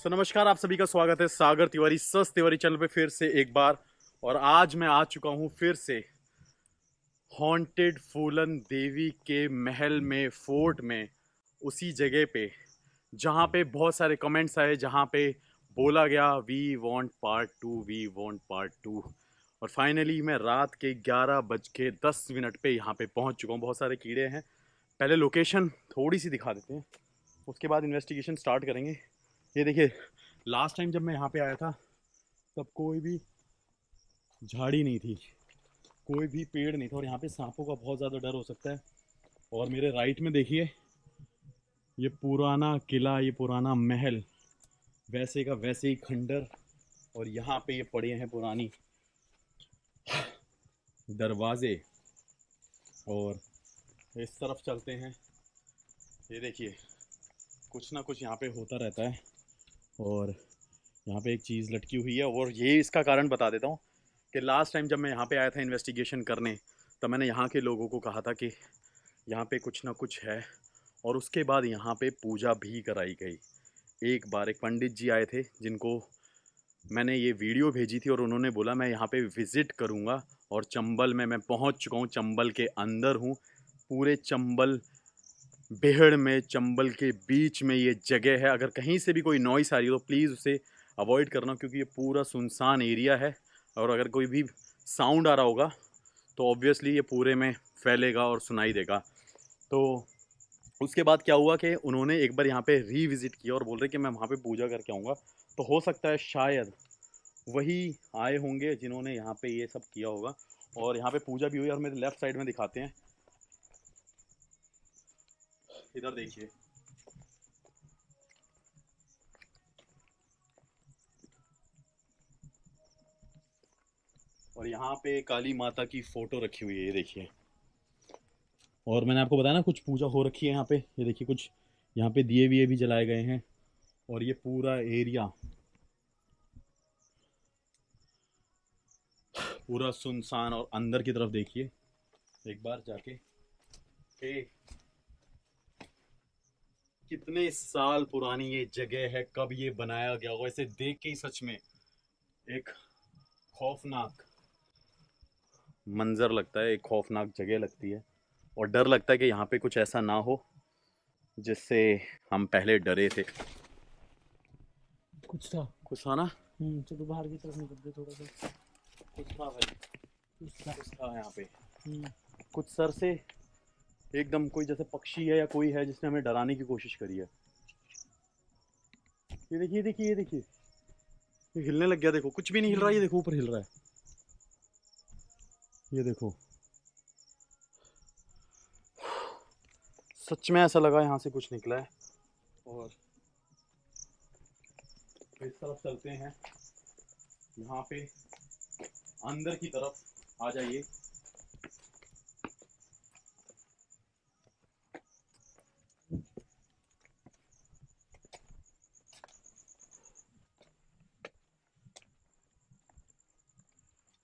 नमस्कार, आप सभी का स्वागत है सागर तिवारी सस तिवारी चैनल पे फिर से एक बार। और आज मैं आ चुका हूँ फिर से हॉन्टेड फूलन देवी के महल में, फोर्ट में, उसी जगह पे जहाँ पे बहुत सारे कमेंट्स आए, जहाँ पे बोला गया we want part two, we want part two. और फाइनली मैं रात के 11:10 पे यहाँ पे पहुँच चुका हूँ। बहुत सारे कीड़े हैं। पहले लोकेशन थोड़ी सी दिखा देते हैं, उसके बाद इन्वेस्टिगेशन स्टार्ट करेंगे। ये देखिए, लास्ट टाइम जब मैं यहाँ पे आया था तब कोई भी झाड़ी नहीं थी, कोई भी पेड़ नहीं था, और यहाँ पे सांपों का बहुत ज़्यादा डर हो सकता है। और मेरे राइट में देखिए, ये पुराना किला, ये पुराना महल, वैसे का वैसे ही खंडर। और यहाँ पे ये पड़े हैं पुरानी दरवाजे। और इस तरफ चलते हैं, ये देखिए कुछ ना कुछ यहाँ पे होता रहता है। और यहाँ पे एक चीज़ लटकी हुई है, और ये इसका कारण बता देता हूँ कि लास्ट टाइम जब मैं यहाँ पे आया था इन्वेस्टिगेशन करने, तब मैंने यहाँ के लोगों को कहा था कि यहाँ पे कुछ ना कुछ है। और उसके बाद यहाँ पे पूजा भी कराई गई। एक बार एक पंडित जी आए थे, जिनको मैंने ये वीडियो भेजी थी, और उन्होंने बोला मैं यहाँ पे विज़िट करूँगा। और चंबल में मैं पहुँच चुका हूँ, चंबल के अंदर हूँ। पूरे चंबल बेहड़ में, चंबल के बीच में ये जगह है। अगर कहीं से भी कोई नॉइस आ रही हो तो प्लीज़ उसे अवॉइड करना, क्योंकि ये पूरा सुनसान एरिया है। और अगर कोई भी साउंड आ रहा होगा तो ऑब्वियसली ये पूरे में फैलेगा और सुनाई देगा। तो उसके बाद क्या हुआ कि उन्होंने एक बार यहाँ पे रीविज़िट किया और बोल रहे कि मैं वहाँ पे पूजा करके आऊँगा। तो हो सकता है शायद वही आए होंगे जिन्होंने यहाँ पे ये सब किया होगा। और यहाँ पे पूजा भी हुई। और मेरे लेफ़्ट साइड में दिखाते हैं, इधर देखिए, और यहाँ पे काली माता की फ़ोटो रखी हुई है, ये देखिए। और मैंने आपको बताया ना कुछ पूजा हो रखी है यहाँ पे। ये देखिए, कुछ यहाँ पे दिए विए भी जलाए गए हैं। और ये पूरा एरिया पूरा सुनसान। और अंदर की तरफ देखिए एक बार जाके कि कितने साल पुरानी ये जगह है, कब ये बनाया गया होगा। इसे देख के ही सच में एक खौफनाक मंजर लगता है, एक खौफनाक जगह लगती है। और डर लगता है कि यहाँ पे कुछ ऐसा ना हो जिससे हम पहले डरे थे। कुछ था। कुछ था ना? चलो बाहर की तरफ निकल गए थोड़ा सा। कुछ था भाई, कुछ था यहाँ पे। हम्म कुछ सर से एकदम कोई जैसे पक्षी है या कोई है जिसने हमें डराने की कोशिश करी है। ये देखिए, ये देखिए, ये देखिए, ये हिलने लग गया। देखो, कुछ भी नहीं हिल रहा है, ये देखो ऊपर हिल रहा है, ये देखो। सच में ऐसा लगा यहाँ से कुछ निकला है। और इस तरफ चलते हैं, यहाँ पे अंदर की तरफ आ जाइए।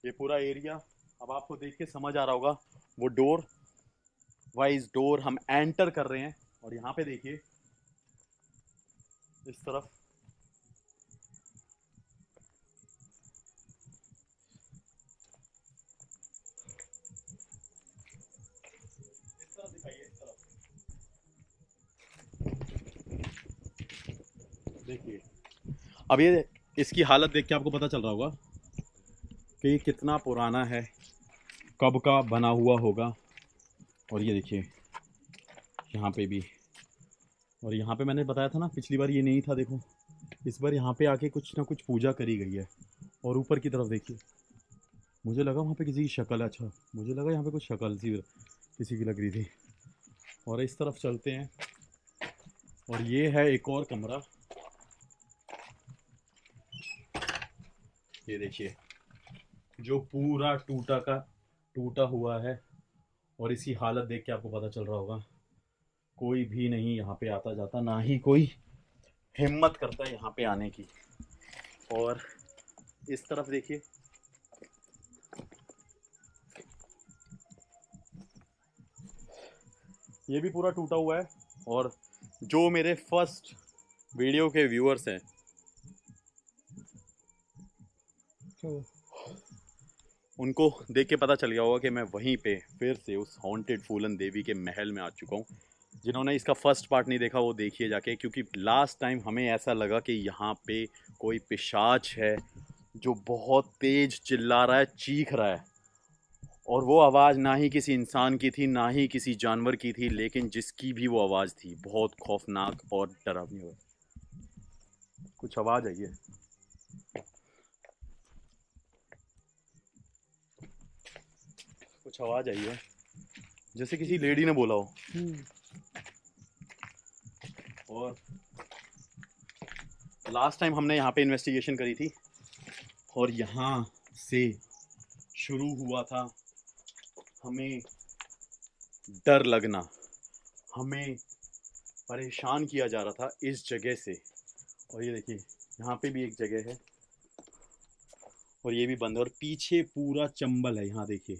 ये पूरा एरिया अब आपको देख के समझ आ रहा होगा, वो डोर वाइज डोर हम एंटर कर रहे हैं। और यहाँ पे देखिए इस तरफ दिखाइए इस तरफ। देखिए, अब ये इसकी हालत देख के आपको पता चल रहा होगा कि ये कितना पुराना है, कब का बना हुआ होगा। और ये देखिए यहाँ पे भी, और यहाँ पे मैंने बताया था ना पिछली बार ये नहीं था, देखो इस बार यहाँ पे आके कुछ ना कुछ पूजा करी गई है। और ऊपर की तरफ देखिए, मुझे लगा वहाँ पे किसी की शक्ल है, अच्छा मुझे लगा यहाँ पे कुछ शक्ल सी किसी की लग रही थी। और इस तरफ चलते हैं, और ये है एक और कमरा। ये देखिए जो पूरा टूटा हुआ है, और इसकी हालत देख के आपको पता चल रहा होगा कोई भी नहीं यहाँ पे आता जाता, ना ही कोई हिम्मत करता है यहाँ पे आने की। और इस तरफ देखिए, ये भी पूरा टूटा हुआ है। और जो मेरे फर्स्ट वीडियो के व्यूअर्स हैं, उनको देख के पता चल गया होगा कि मैं वहीं पे फिर से उस हॉन्टेड फूलन देवी के महल में आ चुका हूँ। जिन्होंने इसका फर्स्ट पार्ट नहीं देखा वो देखिए जाके, क्योंकि लास्ट टाइम हमें ऐसा लगा कि यहाँ पे कोई पिशाच है जो बहुत तेज चिल्ला रहा है, चीख रहा है। और वो आवाज़ ना ही किसी इंसान की थी, ना ही किसी जानवर की थी, लेकिन जिसकी भी वो आवाज़ थी बहुत खौफनाक और डरावनी हो। कुछ आवाज़ आई है, कुछ आवाज़ आई है जैसे किसी लेडी ने बोला हो। और लास्ट टाइम हमने यहाँ पे इन्वेस्टिगेशन करी थी, और यहाँ से शुरू हुआ था हमें डर लगना, हमें परेशान किया जा रहा था इस जगह से। और ये देखिए यहाँ पे भी एक जगह है, और ये भी बंद है, और पीछे पूरा चंबल है। यहाँ देखिए,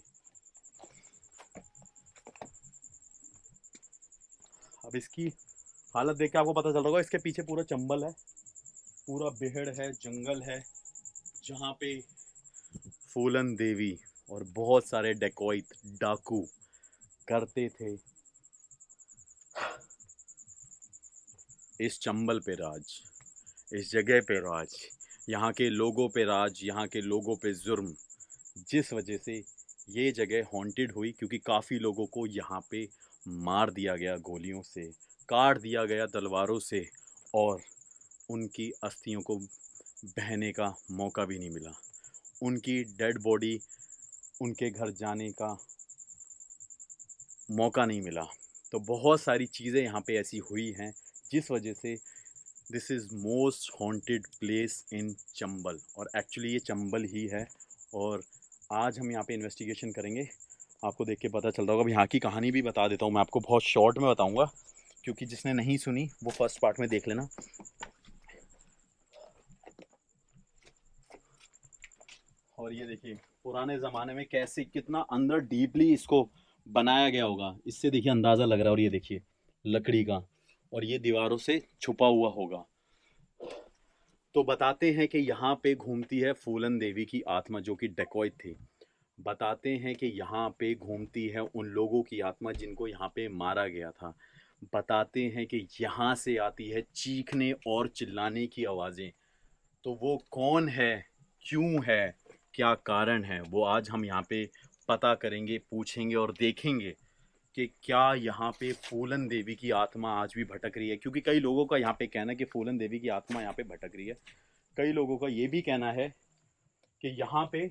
अब इसकी हालत देख के आपको पता चल रहा होगा, इसके पीछे पूरा चंबल है, पूरा बेहड़ है, जंगल है, जहाँ पे फूलन देवी और बहुत सारे डकैत डाकू करते थे इस चंबल पे राज, इस जगह पे राज, यहाँ के लोगों पे राज, यहाँ के लोगों पे जुर्म। जिस वजह से ये जगह हॉन्टेड हुई, क्योंकि काफ़ी लोगों को यहाँ पे मार दिया गया गोलियों से, काट दिया गया तलवारों से, और उनकी अस्थियों को बहने का मौका भी नहीं मिला, उनकी डेड बॉडी उनके घर जाने का मौका नहीं मिला। तो बहुत सारी चीज़ें यहाँ पे ऐसी हुई हैं जिस वजह से this is most haunted place in Chambal. और एक्चुअली ये चंबल ही है, और आज हम यहाँ पे इन्वेस्टिगेशन करेंगे। आपको देख के पता चल रहा होगा। अब यहाँ की कहानी भी बता देता हूँ मैं आपको, बहुत शॉर्ट में बताऊँगा, क्योंकि जिसने नहीं सुनी वो फर्स्ट पार्ट में देख लेना। और ये देखिए पुराने ज़माने में कैसे कितना अंदर डीपली इसको बनाया गया होगा, इससे देखिए अंदाज़ा लग रहा है। और ये देखिए लकड़ी का, और ये दीवारों से छुपा हुआ होगा। तो बताते हैं कि यहाँ पे घूमती है फूलन देवी की आत्मा, जो कि डकैत थी। बताते हैं कि यहाँ पे घूमती है उन लोगों की आत्मा जिनको यहाँ पे मारा गया था। बताते हैं कि यहाँ से आती है चीखने और चिल्लाने की आवाज़ें। तो वो कौन है, क्यों है, क्या कारण है, वो आज हम यहाँ पे पता करेंगे, पूछेंगे और देखेंगे कि क्या यहाँ पे फूलन देवी की आत्मा आज भी भटक रही है। क्योंकि कई लोगों का यहाँ पे कहना है कि फूलन देवी की आत्मा यहाँ पे भटक रही है। कई लोगों का ये भी कहना है कि यहाँ पे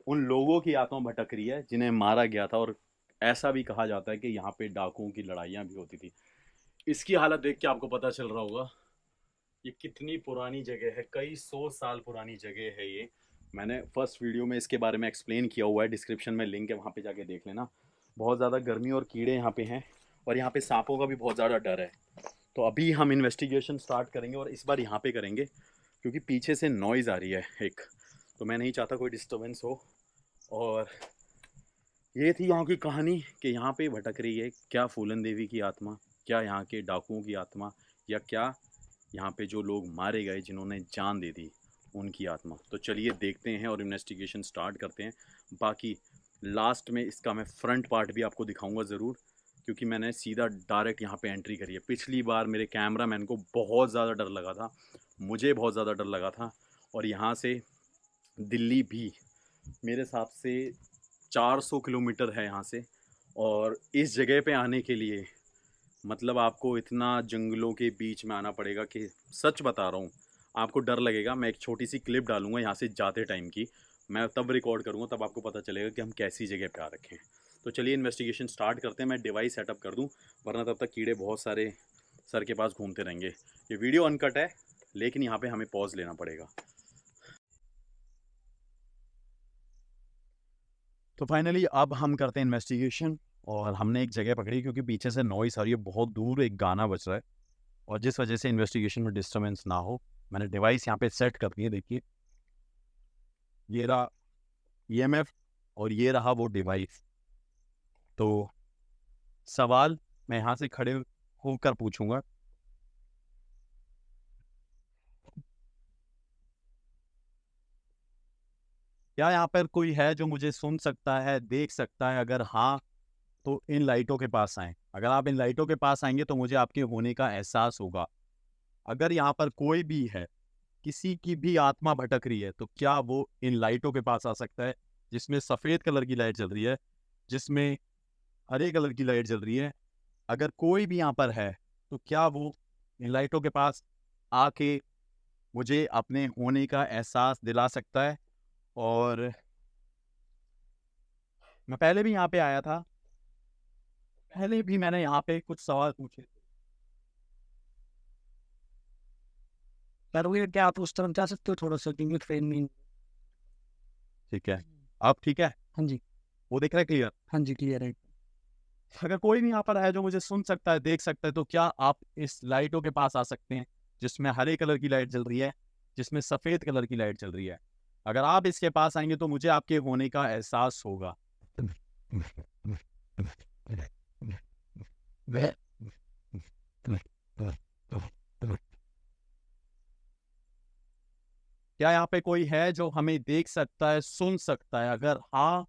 उन लोगों की आत्मा भटक रही है जिन्हें मारा गया था। और ऐसा भी कहा जाता है कि यहाँ पे डाकुओं की लड़ाइयाँ भी होती थी। इसकी हालत देख के आपको पता चल रहा होगा ये कितनी पुरानी जगह है, कई 100 साल पुरानी जगह है ये। मैंने फर्स्ट वीडियो में इसके बारे में एक्सप्लेन किया हुआ है, डिस्क्रिप्शन में लिंक है, वहाँ पे जाके देख लेना। बहुत ज़्यादा गर्मी और कीड़े यहाँ पे हैं, और यहाँ पे सांपों का भी बहुत ज़्यादा डर है। तो अभी हम इन्वेस्टिगेशन स्टार्ट करेंगे, और इस बार यहाँ पे करेंगे क्योंकि पीछे से नॉइज़ आ रही है एक, तो मैं नहीं चाहता कोई डिस्टर्बेंस हो। और ये थी यहाँ की कहानी कि यहाँ पे भटक रही है क्या फूलन देवी की आत्मा, क्या यहाँ के डाकुओं की आत्मा, या क्या यहाँ पे जो लोग मारे गए जिन्होंने जान दे दी उनकी आत्मा। तो चलिए देखते हैं और इन्वेस्टिगेशन स्टार्ट करते हैं। बाकी लास्ट में इसका मैं फ्रंट पार्ट भी आपको दिखाऊंगा ज़रूर, क्योंकि मैंने सीधा डायरेक्ट यहाँ पे एंट्री करी है। पिछली बार मेरे कैमरामैन को बहुत ज़्यादा डर लगा था, मुझे बहुत ज़्यादा डर लगा था, और यहाँ से दिल्ली भी मेरे हिसाब से 400 किलोमीटर है यहाँ से। और इस जगह पे आने के लिए मतलब आपको इतना जंगलों के बीच में आना पड़ेगा कि सच बता रहा हूँ, आपको डर लगेगा। मैं एक छोटी सी क्लिप डालूंगा यहाँ से जाते टाइम की, मैं तब रिकॉर्ड करूँगा, तब आपको पता चलेगा कि हम कैसी जगह पे आ रखे हैं। तो चलिए इन्वेस्टिगेशन स्टार्ट करते हैं। मैं डिवाइस सेटअप कर दूँ, वरना तब तक कीड़े बहुत सारे सर के पास घूमते रहेंगे। ये वीडियो अनकट है, लेकिन यहाँ पे हमें पॉज लेना पड़ेगा। तो फाइनली अब हम करते हैं इन्वेस्टिगेशन, और हमने एक जगह पकड़ी क्योंकि पीछे से नॉइस आ रही है, बहुत दूर एक गाना बज रहा है, और जिस वजह से इन्वेस्टिगेशन में डिस्टर्बेंस ना हो, मैंने डिवाइस यहाँ पे सेट कर दी है। देखिए ये रहा EMF और ये रहा वो डिवाइस। तो सवाल मैं यहाँ से खड़े होकर पूछूंगा, क्या यहाँ पर कोई है जो मुझे सुन सकता है, देख सकता है? अगर हाँ तो इन लाइटों के पास आएं। अगर आप इन लाइटों के पास आएंगे तो मुझे आपके होने का एहसास होगा। अगर यहाँ पर कोई भी है, किसी की भी आत्मा भटक रही है, तो क्या वो इन लाइटों के पास आ सकता है, जिसमें सफ़ेद कलर की लाइट जल रही है, जिसमें हरे कलर की लाइट जल रही है? अगर कोई भी यहाँ पर है तो क्या वो इन लाइटों के पास आके मुझे अपने होने का एहसास दिला सकता है? और मैं पहले भी यहाँ पे आया था, पहले भी मैंने यहाँ पे कुछ सवाल पूछे थे। पर वो ये क्या आप उस तरफ जा सकते हो थोड़ा सा, क्योंकि ट्रेन में। ठीक है, अब ठीक है, हाँ जी। वो दिख रहा है क्लियर? हाँ जी, क्लियर है। अगर कोई भी यहाँ पर है जो मुझे सुन सकता है, देख सकता है, तो क्या आप इस लाइटों के पास आ सकते हैं, जिसमें हरे कलर की लाइट जल रही है, जिसमें सफ़ेद कलर की लाइट जल रही है? अगर आप इसके पास आएंगे तो मुझे आपके होने का एहसास होगा। क्या यहाँ पे कोई है जो हमें देख सकता है, सुन सकता है? अगर हाँ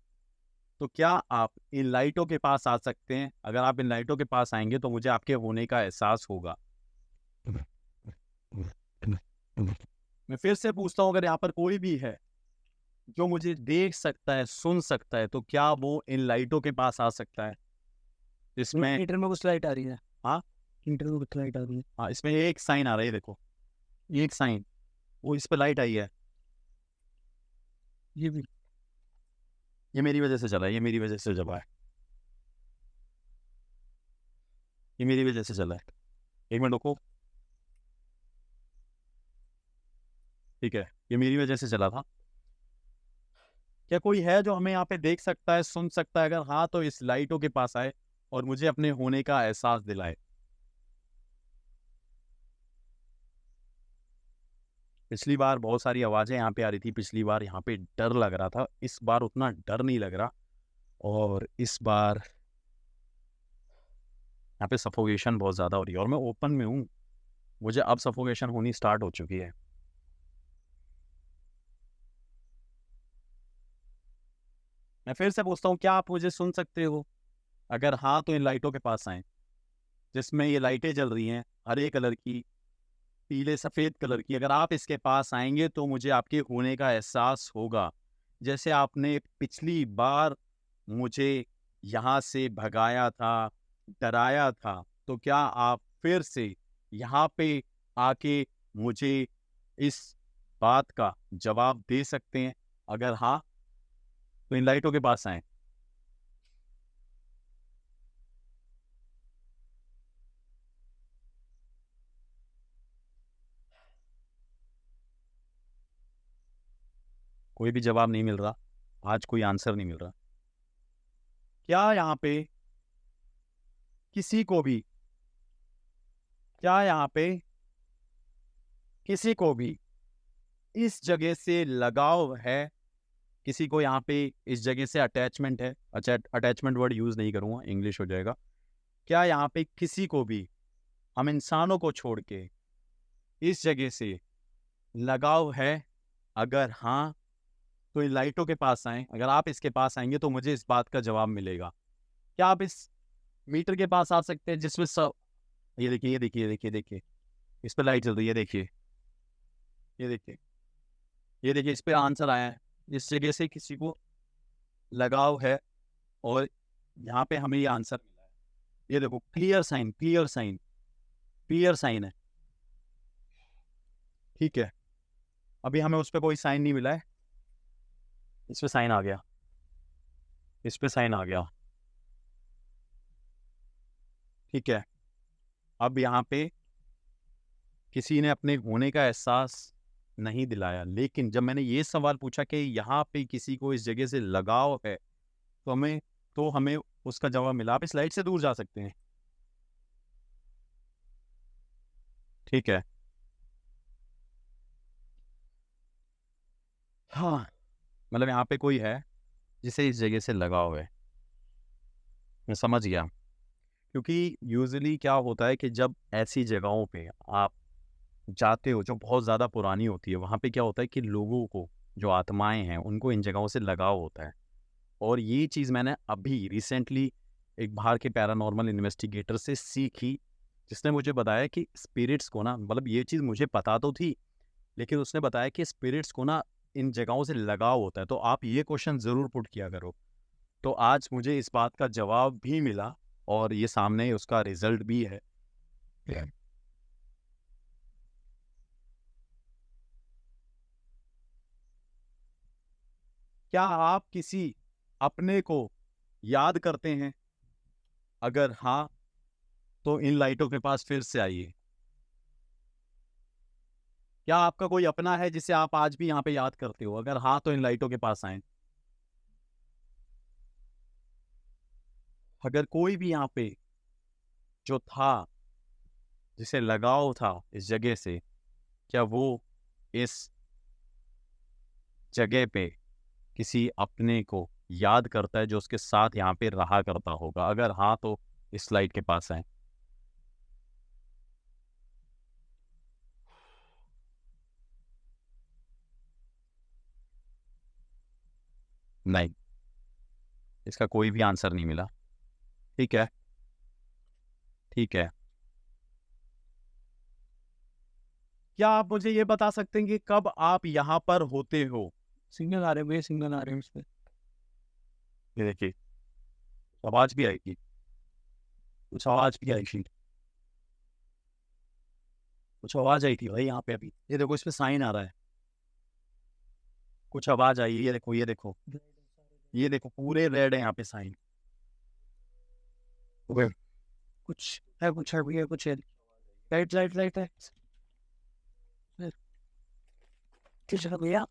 तो क्या आप इन लाइटों के पास आ सकते हैं? अगर आप इन लाइटों के पास आएंगे तो मुझे आपके होने का एहसास होगा। मैं फिर से पूछता हूँ, अगर यहाँ पर कोई भी है जो मुझे देख सकता है, सुन सकता है, तो क्या वो इन लाइटों के पास आ सकता है? इसमें मीटर में कुछ लाइट आ रही है। हाँ, मीटर में कुछ लाइट आ रही है। हाँ, इसमें एक साइन आ रहा है, देखो ये एक साइन, वो इस पे लाइट आई है। ये भी। ये मेरी वजह से चला है, ये मेरी वजह से जला है, ये मेरी वजह से चला है। एक मिनट रुको, ठीक है, ये मेरी वजह से चला था। क्या कोई है जो हमें यहाँ पे देख सकता है, सुन सकता है? अगर हाँ तो इस लाइटों के पास आए और मुझे अपने होने का एहसास दिलाए। पिछली बार बहुत सारी आवाज़ें यहाँ पे आ रही थी, पिछली बार यहाँ पे डर लग रहा था, इस बार उतना डर नहीं लग रहा। और इस बार यहाँ पे सफोकेशन बहुत ज़्यादा हो रही है, और मैं ओपन में हूँ, मुझे अब सफोकेशन होनी स्टार्ट हो चुकी है। मैं फिर से पूछता हूँ, क्या आप मुझे सुन सकते हो? अगर हाँ तो इन लाइटों के पास आएँ, जिसमें ये लाइटें जल रही हैं, हरे कलर की, पीले सफ़ेद कलर की। अगर आप इसके पास आएंगे तो मुझे आपके होने का एहसास होगा, जैसे आपने पिछली बार मुझे यहाँ से भगाया था, डराया था। तो क्या आप फिर से यहाँ पे आके मुझे इस बात का जवाब दे सकते हैं? अगर हाँ तो इन लाइटों के पास आएं। कोई भी जवाब नहीं मिल रहा, आज कोई आंसर नहीं मिल रहा। क्या यहाँ पे किसी को भी, क्या यहाँ पे किसी को भी इस जगह से लगाव है? किसी को यहाँ पे इस जगह से अटैचमेंट है? अच्छा, अटैचमेंट वर्ड यूज़ नहीं करूँगा, इंग्लिश हो जाएगा। क्या यहाँ पे किसी को भी, हम इंसानों को छोड़ के, इस जगह से लगाव है? अगर हाँ तो इन लाइटों के पास आएँ, अगर आप इसके पास आएँगे तो मुझे इस बात का जवाब मिलेगा। क्या आप इस मीटर के पास आ सकते हैं जिसमें सब ये देखिए, ये देखिए, ये देखिए, देखिए, इस पे लाइट जल रही है, देखिए, ये देखिए, ये देखिए, इस पे आंसर आया है। इस जगह से किसी को लगाव है और यहाँ पे हमें ये आंसर मिला है। ये देखो, clear sign, clear sign, clear sign है, ठीक है। अभी हमें उस पे कोई साइन नहीं मिला है, इस पे साइन आ गया, इस पे साइन आ गया, ठीक है। अब यहाँ पे किसी ने अपने होने का एहसास नहीं दिलाया, लेकिन जब मैंने ये सवाल पूछा कि यहाँ पे किसी को इस जगह से लगाव है, तो हमें उसका जवाब मिला। आप इस लाइट से दूर जा सकते हैं, ठीक है। हाँ, मतलब यहाँ पे कोई है जिसे इस जगह से लगाव है, मैं समझ गया। क्योंकि यूजुअली क्या होता है कि जब ऐसी जगहों पे आप जाते हो जो बहुत ज़्यादा पुरानी होती है, वहाँ पे क्या होता है कि लोगों को, जो आत्माएं हैं, उनको इन जगहों से लगाव होता है। और ये चीज़ मैंने अभी रिसेंटली एक बाहर के पैरानॉर्मल इन्वेस्टिगेटर से सीखी, जिसने मुझे बताया कि स्पिरिट्स को ना, मतलब ये चीज़ मुझे पता तो थी, लेकिन उसने बताया कि स्पिरिट्स को ना इन जगहों से लगाव होता है। तो आप ये क्वेश्चन ज़रूर पुट किया करो। तो आज मुझे इस बात का जवाब भी मिला और ये सामने उसका रिजल्ट भी है। क्या आप किसी अपने को याद करते हैं? अगर हाँ, तो इन लाइटों के पास फिर से आइए। क्या आपका कोई अपना है जिसे आप आज भी यहाँ पे याद करते हो? अगर हाँ, तो इन लाइटों के पास आए। अगर कोई भी यहाँ पे जो था, जिसे लगाव था इस जगह से, क्या वो इस जगह पे किसी अपने को याद करता है जो उसके साथ यहाँ पे रहा करता होगा? अगर हाँ, तो इस लाइट के पास आए। नहीं, इसका कोई भी आंसर नहीं मिला। ठीक है, ठीक है। क्या आप मुझे ये बता सकते हैं कि कब आप यहाँ पर होते हो? सिग्नल आ रहे हैं भैया, सिग्नल आ रहे हैं उस पे। ये देखिए, आवाज भी आएगी, कुछ आवाज भी आई थी, कुछ आवाज आई थी भाई यहाँ पे अभी। ये देखो, इस पे साइन आ रहा है, कुछ आवाज आई है। ये देखो, ये देखो, ये देखो, पूरे रेड है यहाँ पे साइन। कुछ है भैया, कुछ है। लाइट लाइट लाइट है। किस जगह भैया?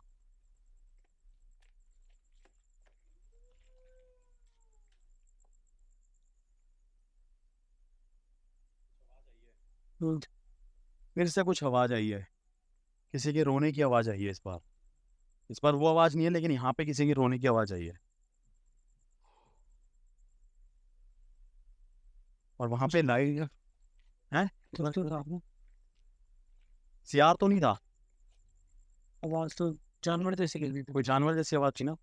फिर से कुछ आवाज आई है, किसी के रोने की आवाज आई है इस बार। इस बार वो आवाज नहीं है, लेकिन यहाँ पे किसी के रोने की आवाज आई है। और वहां पे लाइट है। सियार तो नहीं था, आवाज तो जानवर जैसी लग रही थी। कोई जानवर जैसी आवाज थी ना।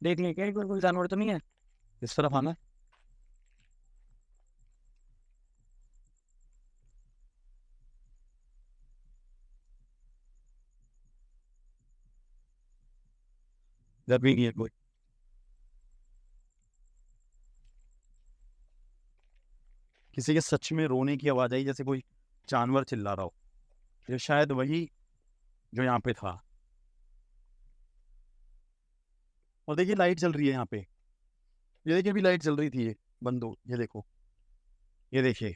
देख लें क्या एक बार, कोई जानवर तो नहीं है? इस तरफ आना। इधर भी नहीं है कोई। किसी के सच में रोने की आवाज आई, जैसे कोई जानवर चिल्ला रहा हो। ये शायद वही जो यहाँ पे था। और देखिए, लाइट जल रही है यहाँ पे। ये देखिए, अभी लाइट जल रही थी, ये बंद हो। ये देखो, ये देखिए,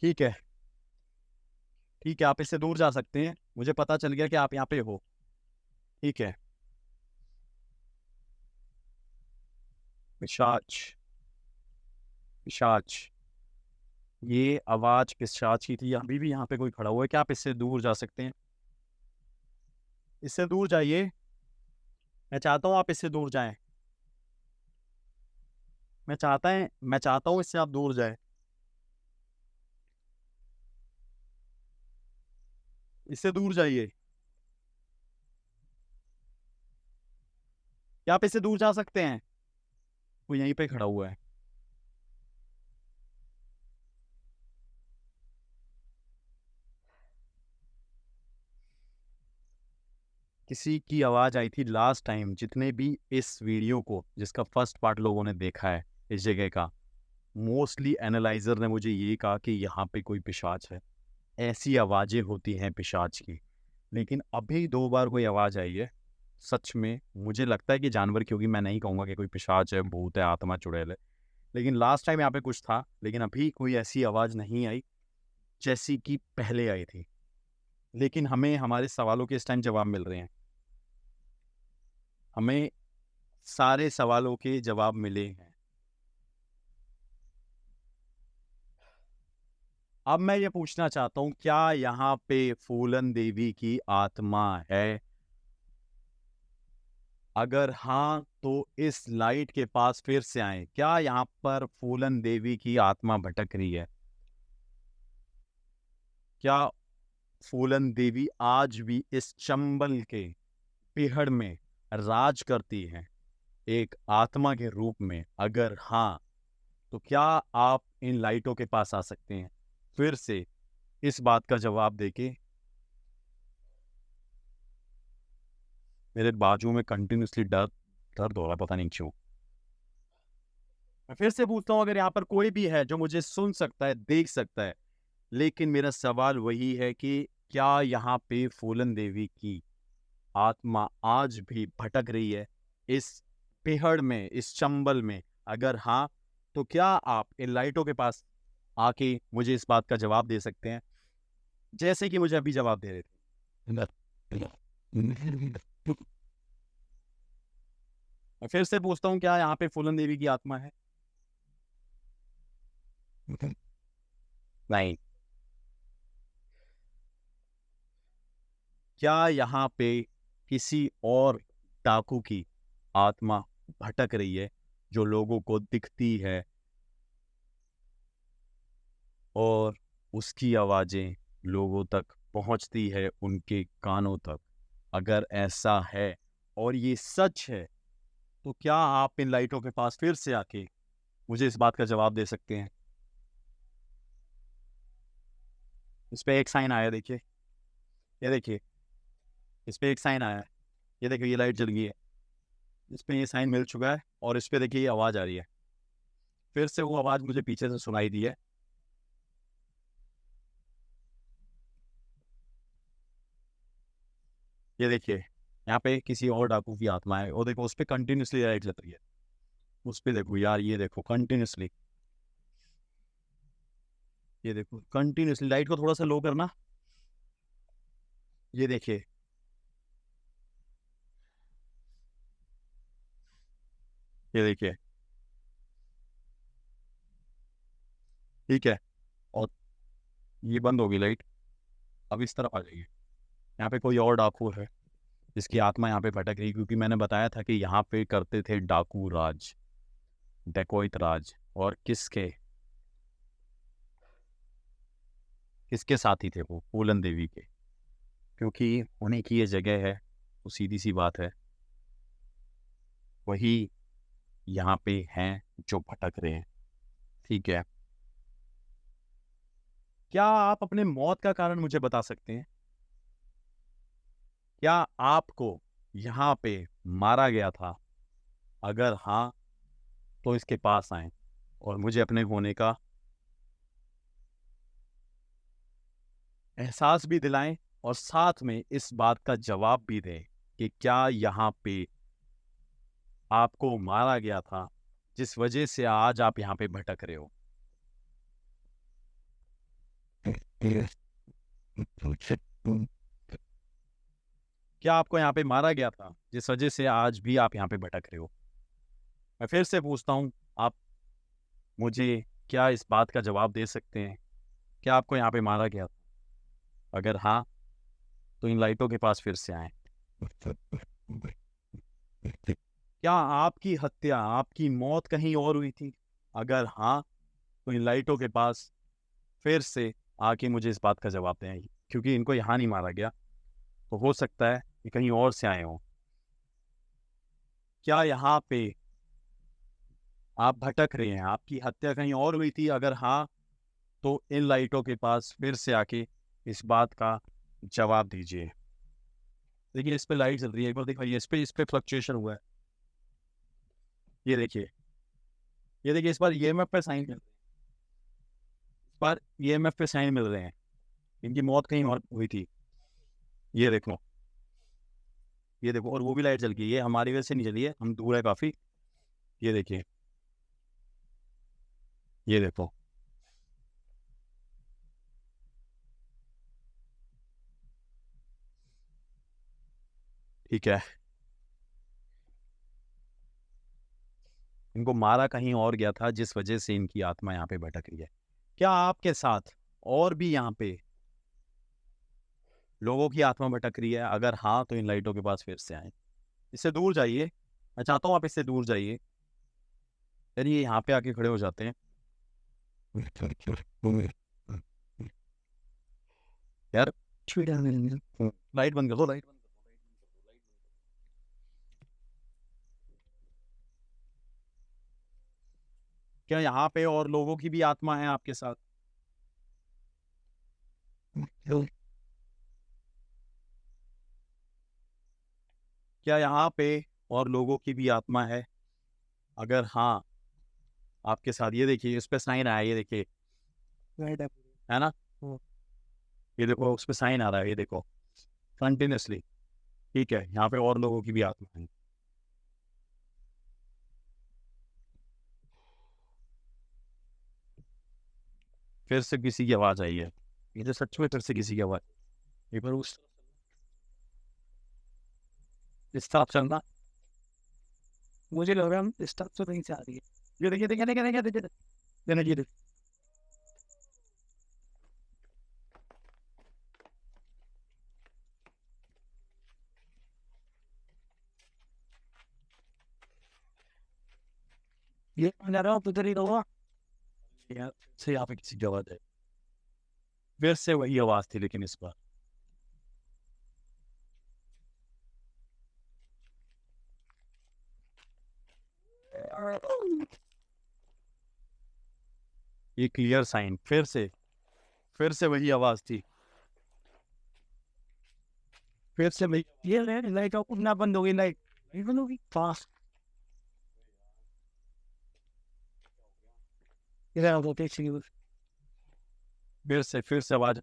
ठीक है, ठीक है। आप इससे दूर जा सकते हैं, मुझे पता चल गया कि आप यहाँ पे हो। ठीक है। पिशाच, पिशाच, ये आवाज पिशाच की थी। अभी भी यहाँ पे कोई खड़ा हुआ है, क्या आप इससे दूर जा सकते हैं? इससे दूर जाइए, मैं चाहता हूँ आप इससे दूर जाएं। मैं चाहता हूँ इससे आप दूर जाएं। इससे दूर जाइए। क्या आप इससे दूर जा सकते हैं? वो यहीं पे खड़ा हुआ है। किसी की आवाज़ आई थी लास्ट टाइम, जितने भी इस वीडियो को जिसका फर्स्ट पार्ट लोगों ने देखा है इस जगह का, मोस्टली एनालाइजर ने मुझे ये कहा कि यहाँ पे कोई पिशाच है, ऐसी आवाज़ें होती हैं पिशाच की। लेकिन अभी 2 बार कोई आवाज़ आई है, सच में मुझे लगता है कि जानवर की होगी। मैं नहीं कहूँगा कि कोई पिशाच है, भूत है, आत्मा, चुड़ैल है। लेकिन लास्ट टाइम यहाँ पे कुछ था, लेकिन अभी कोई ऐसी आवाज़ नहीं आई जैसी कि पहले आई थी। लेकिन हमें हमारे सवालों के इस टाइम जवाब मिल रहे हैं। हमें सारे सवालों के जवाब मिले हैं। अब मैं ये पूछना चाहता हूँ, क्या यहाँ पे फूलन देवी की आत्मा है? अगर हाँ, तो इस लाइट के पास फिर से आए। क्या यहाँ पर फूलन देवी की आत्मा भटक रही है? क्या फूलन देवी आज भी इस चंबल के पेहड़ में राज करती है एक आत्मा के रूप में? अगर हाँ, तो क्या आप इन लाइटों के पास आ सकते हैं फिर से इस बात का जवाब देके? मेरे बाजू में कंटिन्यूसली दर्द हो रहा है, पता नहीं क्यों। मैं फिर से पूछता हूँ, अगर यहाँ पर कोई भी है जो मुझे सुन सकता है, देख सकता है, लेकिन मेरा सवाल वही है कि क्या यहाँ पे फूलन देवी की आत्मा आज भी भटक रही है इस पेहड़ में, इस चंबल में? अगर हाँ, तो क्या आप इन लाइटों के पास आके मुझे इस बात का जवाब दे सकते हैं, जैसे कि मुझे अभी जवाब दे रहे थे? मैं फिर से पूछता हूँ, क्या यहाँ पे फूलन देवी की आत्मा है? नहीं। क्या यहाँ पे किसी और डाकू की आत्मा भटक रही है जो लोगों को दिखती है और उसकी आवाजें लोगों तक पहुंचती है, उनके कानों तक? अगर ऐसा है और ये सच है, तो क्या आप इन लाइटों के पास फिर से आके मुझे इस बात का जवाब दे सकते हैं? इस पे एक साइन आया, देखिए, ये देखिए, इस पे एक साइन आया है। ये देखिए, ये लाइट जल गई है, इस पे ये साइन मिल चुका है, और इस पे देखिए ये आवाज आ रही है। फिर से वो आवाज मुझे पीछे से सुनाई दी है। ये देखिए, यहाँ पे किसी और डाकू की आत्मा है, और देखो उस पे कंटिन्यूसली लाइट जल रही है। उस पे देखो यार, ये देखो कंटिन्यूसली, ये देखो कंटिन्यूसली। लाइट को थोड़ा सा लो करना, ये देखिए, ये देखिए, ठीक है। और ये बंद होगी लाइट, अब इस तरफ आ जाइए। यहाँ पे कोई और डाकू है जिसकी आत्मा यहाँ पे भटक रही, क्योंकि मैंने बताया था कि यहाँ पे करते थे डाकू राज, डकैत राज। और किसके किसके साथी थे वो? फूलन देवी के। क्योंकि उन्हीं की ये जगह है, तो सीधी सी बात है, वही यहाँ पे हैं जो भटक रहे हैं। ठीक है, क्या आप अपने मौत का कारण मुझे बता सकते हैं? क्या आपको यहाँ पे मारा गया था? अगर हाँ, तो इसके पास आए और मुझे अपने होने का एहसास भी दिलाएं, और साथ में इस बात का जवाब भी दें कि क्या यहाँ पे आपको मारा गया था, जिस वजह से आज आप यहाँ पे भटक रहे हो? क्या आपको यहाँ पे मारा गया था, जिस वजह से आज भी आप यहाँ पे भटक रहे हो? मैं फिर से पूछता हूँ, आप मुझे क्या इस बात का जवाब दे सकते हैं? क्या आपको यहाँ पे मारा गया था? अगर हाँ, तो इन लाइटों के पास फिर से आए। क्या आपकी हत्या, आपकी मौत कहीं और हुई थी? अगर हाँ, तो इन लाइटों के पास फिर से आके मुझे इस बात का जवाब दें, क्योंकि इनको यहाँ नहीं मारा गया, तो हो सकता है कि कहीं और से आए हों। क्या यहाँ पे आप भटक रहे हैं, आपकी हत्या कहीं और हुई थी? अगर हाँ, तो इन लाइटों के पास फिर से आके इस बात का जवाब दीजिए। देखिए इस पे लाइट जल रही है, एक बार दिखाइए। इस पे फ्लक्चुएशन हुआ है, ये देखिए। ये देखिए इस बार ईएमएफ पे साइन मिल रहे हैं, इस बार ईएमएफ पे साइन मिल रहे हैं। इनकी मौत कहीं और हुई थी। ये देखो, ये देखो, और वो भी लाइट जल गई। ये हमारी वजह से नहीं जली है, हम दूर है काफी। ये देखिए, ये देखो। ठीक है, इनको मारा कहीं और गया था, जिस वजह से इनकी आत्मा यहाँ पे भटक रही है। क्या आपके साथ और भी यहाँ पे लोगों की आत्मा भटक रही है? अगर हाँ, तो इन लाइटों के पास फिर से आए। इससे दूर जाइए, मैं चाहता हूँ आप इससे दूर जाइए। यार ये यहाँ पे आके खड़े हो जाते हैं। यार लाइट बंद कर दो, लाइट बंद कर दो, लाइट बंद कर दो। क्या यहाँ पे और लोगों की भी आत्मा है आपके साथ? क्या यहाँ पे और लोगों की भी आत्मा है? अगर हाँ, आपके साथ, ये देखिए इस पे साइन आया, ये देखिए, है ना? ये देखो उस पे साइन आ रहा है, ये देखो, कंटिन्यूसली। ठीक है, यहाँ पे और लोगों की भी आत्मा है। फिर से किसी की आवाज आई है, ये तो सच में फिर से किसी की आवाज। एक बार उस इस तरफ चलना। मुझे लग रहा है हम इस तरफ से कहीं से आ रही है। ये देखिए, देखिए, देखिए, देखिए, देखिए, देखिए, देखिए। ये मैं जा रहा हूँ, उधर ही रहूँगा। यार से यहाँ पे किसी की आवाज है, फिर से वही आवाज थी, लेकिन इस बार ये क्लियर साइन, फिर से वही आवाज थी, फिर से वही। ये लाइट उठना बंद हो गई, लाइट बंद हो गई फास्ट। इधर आओ, देखिए फिर से आवाज,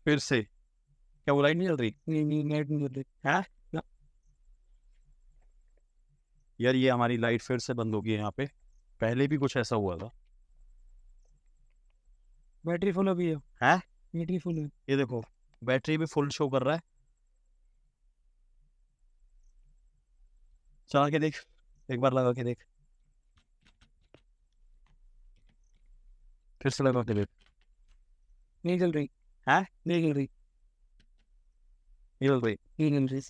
फिर से। क्या वो लाइट नहीं जल रही? नहीं लाइट नहीं जल रही है। यार ये हमारी लाइट फिर से बंद हो गई है यहाँ पे। पहले भी कुछ ऐसा हुआ था। बैटरी फुल हो गई है। है, बैटरी फुल है। ये देखो, बैटरी भी फुल शो कर रहा है। चला के देख, एक बार लगा के देख, फिर से लगा के देख। नहीं जल रही है, नहीं जल रही ये जल रही। नहीं जल रही।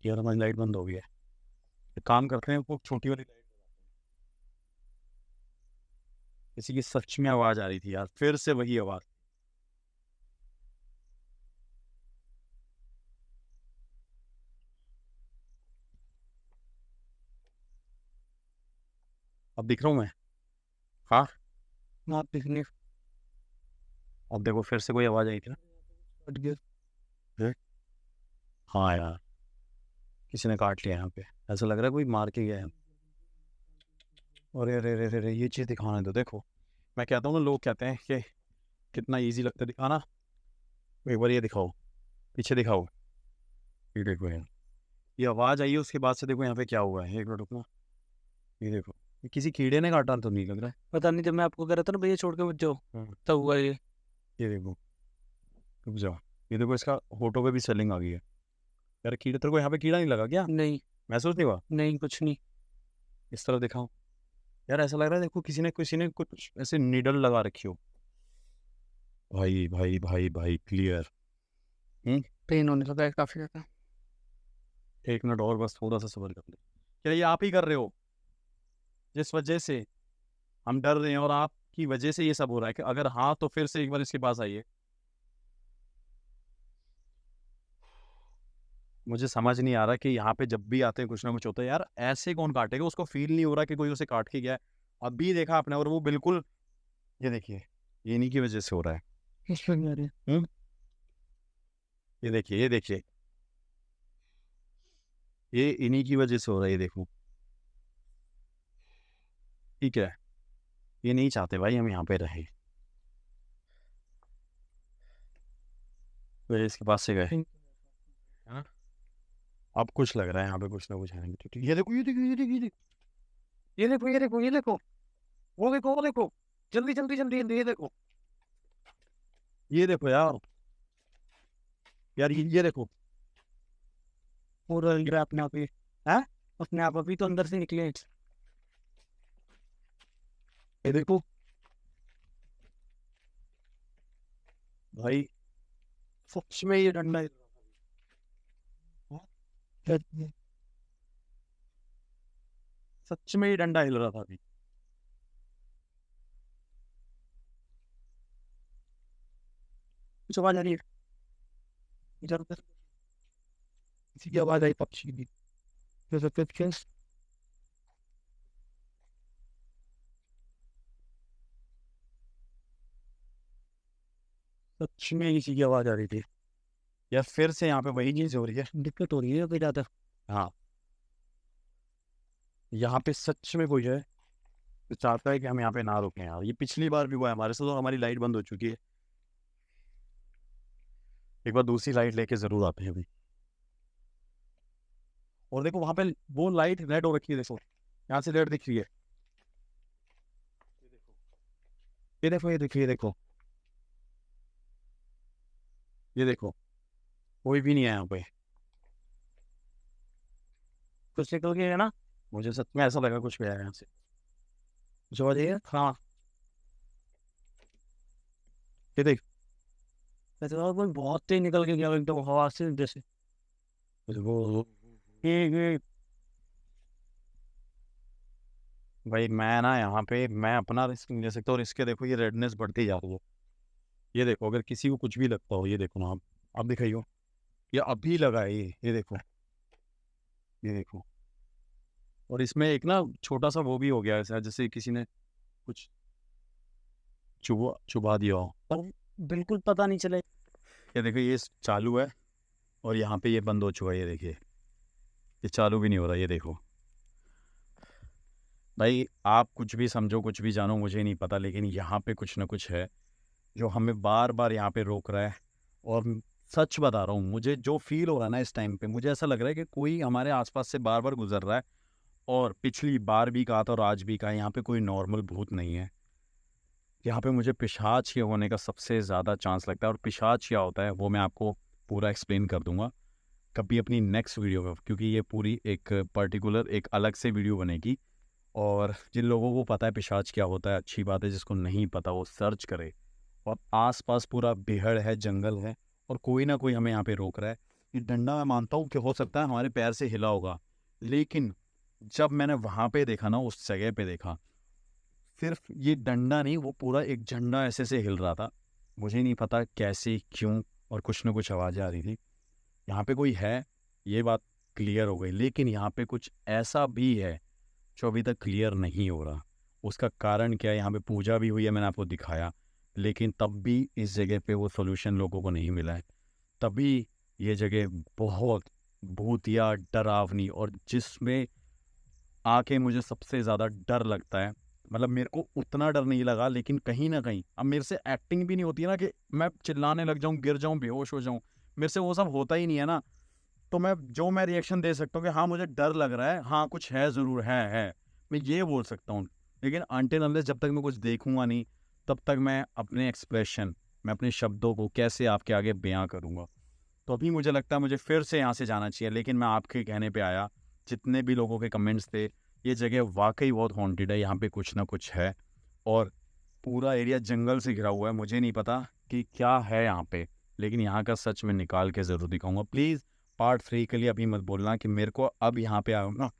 यार हमारी लाइट बंद हो गई है। एक काम करते हैं, वो छोटी वाली लाइट, किसी की सच में आवाज आ रही थी यार, फिर से वही आवाज। अब दिख रहा हूँ मैं? हाँ, आप दिखने अब देखो फिर से कोई आवाज आई थी ना। हट गया। है? हाँ यार, किसी ने काट लिया यहाँ पे, ऐसा लग रहा है कोई मार के गया है। अरे अरे अरे अरे, ये चीज़ दिखाने दो। देखो, मैं कहता हूँ ना, लोग कहते हैं कि कितना इजी लगता है दिखाना। एक बार ये दिखाओ, पीछे दिखाओ, ये देखो यार, ये आवाज़ आई है, उसके बाद से देखो यहाँ पे क्या हुआ है। एक मिनट रुकना, ये देखो, ये किसी कीड़े ने काटा तो नहीं लग रहा पता नहीं, जब मैं आपको कह रहा था ना भैया छोड़ के मत जाओ, है। तब हुआ ये। ये देखो, रुक जाओ, ये देखो, इसका होठों पे भी स्वेलिंग आ गई है। यार कीड़े, तेरे को यहाँ पे कीड़ा नहीं लगा क्या? नहीं महसूस नहीं हुआ? नहीं कुछ नहीं। इस तरह दिखाओ। यार ऐसा लग रहा है, देखो किसी ने कुछ ऐसे नीडल लगा रखी हो। भाई भाई भाई भाई, क्लियर। पेन होने लगा है काफी ज्यादा। एक मिनट और बस, थोड़ा सा सब्र कर ले। क्या ये आप ही कर रहे हो जिस वजह से हम डर रहे हैं और आपकी वजह से ये सब हो रहा है कि अगर हाँ तो फिर से एक बार इसके पास आइए। मुझे समझ नहीं आ रहा कि यहाँ पे जब भी आते हैं कुछ ना कुछ होता है यार, ऐसे कौन काटेगा? उसको फील नहीं हो रहा कि कोई उसे काट के गया है? अभी देखा आपने और वो बिल्कुल, ये देखिए, ये इन्हीं की वजह से हो रहा है। किस पे जा रहे हैं? हम्म, ये देखिए, ये देखिए, ये इन्हीं की वजह से हो रहा है, ये देखो। ठीक है, ये नहीं चाहते भाई हम यहाँ पे रहे, तो ये इसके पास से गए, है ना? अब कुछ लग रहा है यहाँ पे कुछ ना कुछ है। ये देखो, ये देखो, ये देखो, ये देखो, ये देखो, ये देखो, ये देखो, वो देखो, वो देखो, जल्दी जल्दी जल्दी जल्दी, ये देखो। ये देखो यार, यार ये देखो। पूरा हिल रहा है अपने आप ही। है, अपने आप अभी तो अंदर से निकले हैं। ये देखो भाई, सच में ये डंडा है। सच में ये डंडा हिल रहा था अभी। कुछ आवाज आ रही है इधर उधर, किसी की आवाज आई, पक्षी की। जैसे पिक्चर्स, सच में किसी की आवाज आ रही थी। या फिर से यहाँ पे वही चीज हो रही है। दिक्कत हो रही है कोई ज्यादा। हाँ, यहाँ पे सच में कोई है तो चाहता है कि हम यहाँ पे ना रुकें यार। ये पिछली बार भी हुआ है हमारे साथ, तो हमारी लाइट बंद हो चुकी है। एक बार दूसरी लाइट लेके जरूर आते हैं अभी। और देखो वहां पे वो लाइट रेड हो रखी है, देखो यहाँ से रेड दिख रही है। ये देखो, ये देखो, ये देखो, ये देखो, कोई भी नहीं है यहाँ पे। कुछ निकल गया है ना? मुझे सच में ऐसा लगा कुछ गया है यहाँ से। कुछ आवाज आई है? हाँ। ये देख, वैसे तो कोई बहुत तेज निकल के गया एकदम हवा से जैसे। वो ये भाई मैं ना यहाँ पे मैं अपना रिस्क नहीं ले सकता, और इसके देखो ये रेडनेस बढ़ती जा रही है। ये देखो, अगर किसी को कुछ भी लगता हो, ये देखो ना, आप दिखाइयो, ये अभी लगा है, ये देखो, ये देखो। और इसमें एक ना छोटा सा वो भी हो गया है, ऐसा जैसे किसी ने कुछ चुबा चुबा दिया हो। पर बिल्कुल पता नहीं चले। ये देखो, ये चालू है और यहाँ पे ये बंद हो चुका है, ये देखिए, ये चालू भी नहीं हो रहा, ये देखो। भाई आप कुछ भी समझो, कुछ भी जानो, मुझे नहीं पता, लेकिन यहाँ पे कुछ ना कुछ है जो हमें बार बार यहाँ पे रोक रहा है। और सच बता रहा हूँ, मुझे जो फील हो रहा है ना इस टाइम पे, मुझे ऐसा लग रहा है कि कोई हमारे आसपास से बार बार गुजर रहा है। और पिछली बार भी कहा था और आज भी कहा, यहाँ पे कोई नॉर्मल भूत नहीं है। यहाँ पे मुझे पिशाच के होने का सबसे ज़्यादा चांस लगता है। और पिशाच क्या होता है वो मैं आपको पूरा एक्सप्लेन कर दूंगा कभी अपनी नेक्स्ट वीडियो में, क्योंकि ये पूरी एक पर्टिकुलर एक अलग से वीडियो बनेगी। और जिन लोगों को पता है पिशाच क्या होता है, अच्छी बात है, जिसको नहीं पता वो सर्च करे। और आसपास पूरा बेहड़ है, जंगल है, और कोई ना कोई हमें यहाँ पे रोक रहा है। ये डंडा मैं मानता हूँ कि हो सकता है हमारे पैर से हिला होगा, लेकिन जब मैंने वहाँ पे देखा ना, उस जगह पे देखा, सिर्फ ये डंडा नहीं, वो पूरा एक झंडा ऐसे से हिल रहा था। मुझे नहीं पता कैसे, क्यों, और कुछ ना कुछ आवाज़ें आ रही थी। यहाँ पे कोई है, ये बात क्लियर हो गई, लेकिन यहाँ पे कुछ ऐसा भी है जो अभी तक क्लियर नहीं हो रहा। उसका कारण क्या है? यहाँ पे पूजा भी हुई है, मैंने आपको दिखाया, लेकिन तब भी इस जगह पे वो सॉल्यूशन लोगों को नहीं मिला है। तभी ये जगह बहुत भूतिया, डरावनी, और जिसमें आके मुझे सबसे ज़्यादा डर लगता है। मतलब मेरे को उतना डर नहीं लगा, लेकिन कहीं ना कहीं अब मेरे से एक्टिंग भी नहीं होती है ना कि मैं चिल्लाने लग जाऊँ, गिर जाऊँ, बेहोश हो जाऊँ। मेरे से वो सब होता ही नहीं है ना। तो मैं रिएक्शन दे सकता हूँ कि हाँ मुझे डर लग रहा है, हाँ कुछ है, ज़रूर है, मैं ये बोल सकता हूँ। लेकिन अनटिल अनलेस जब तक मैं कुछ देखूंगा नहीं, तब तक मैं अपने एक्सप्रेशन, मैं अपने शब्दों को कैसे आपके आगे बयां करूँगा। तो अभी मुझे लगता है मुझे फिर से यहाँ से जाना चाहिए, लेकिन मैं आपके कहने पे आया। जितने भी लोगों के कमेंट्स थे, ये जगह वाकई बहुत हॉन्टेड है, यहाँ पे कुछ ना कुछ है। और पूरा एरिया जंगल से घिरा हुआ है, मुझे नहीं पता कि क्या है यहाँ पे, लेकिन यहाँ का सच में निकाल के ज़रूर दिखाऊंगा। प्लीज़ पार्ट 3 के लिए अभी मत बोलना कि मेरे को अब यहाँ पे आऊँ ना,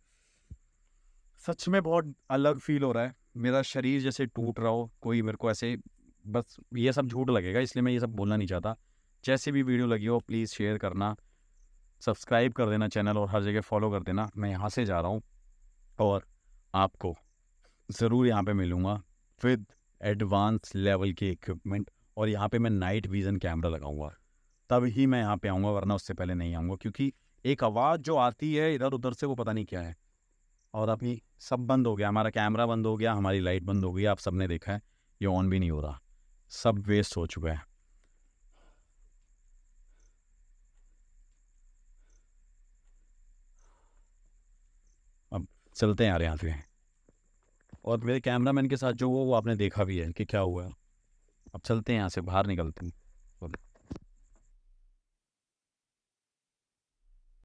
सच में बहुत अलग फील हो रहा है। मेरा शरीर जैसे टूट रहा हो, कोई मेरे को ऐसे, बस ये सब झूठ लगेगा, इसलिए मैं ये सब बोलना नहीं चाहता। जैसे भी वीडियो लगी हो प्लीज़ शेयर करना, सब्सक्राइब कर देना चैनल और हर जगह फॉलो कर देना। मैं यहाँ से जा रहा हूँ और आपको ज़रूर यहाँ पे मिलूँगा विद एडवांस लेवल के इक्विपमेंट, और यहाँ पे मैं नाइट विज़न कैमरा लगाऊंगा, तब ही मैं यहाँ पे आऊँगा, वरना उससे पहले नहीं आऊँगा। क्योंकि एक आवाज़ जो आती है इधर उधर से, वो पता नहीं क्या है। और अभी सब बंद हो गया, हमारा कैमरा बंद हो गया, हमारी लाइट बंद हो गई, आप सबने देखा है, ये ऑन भी नहीं हो रहा, सब वेस्ट हो चुका है। अब चलते हैं यार यहाँ से। और मेरे कैमरामैन के साथ जो हुआ वो आपने देखा भी है कि क्या हुआ है। अब चलते हैं यहाँ से, बाहर निकलते हैं।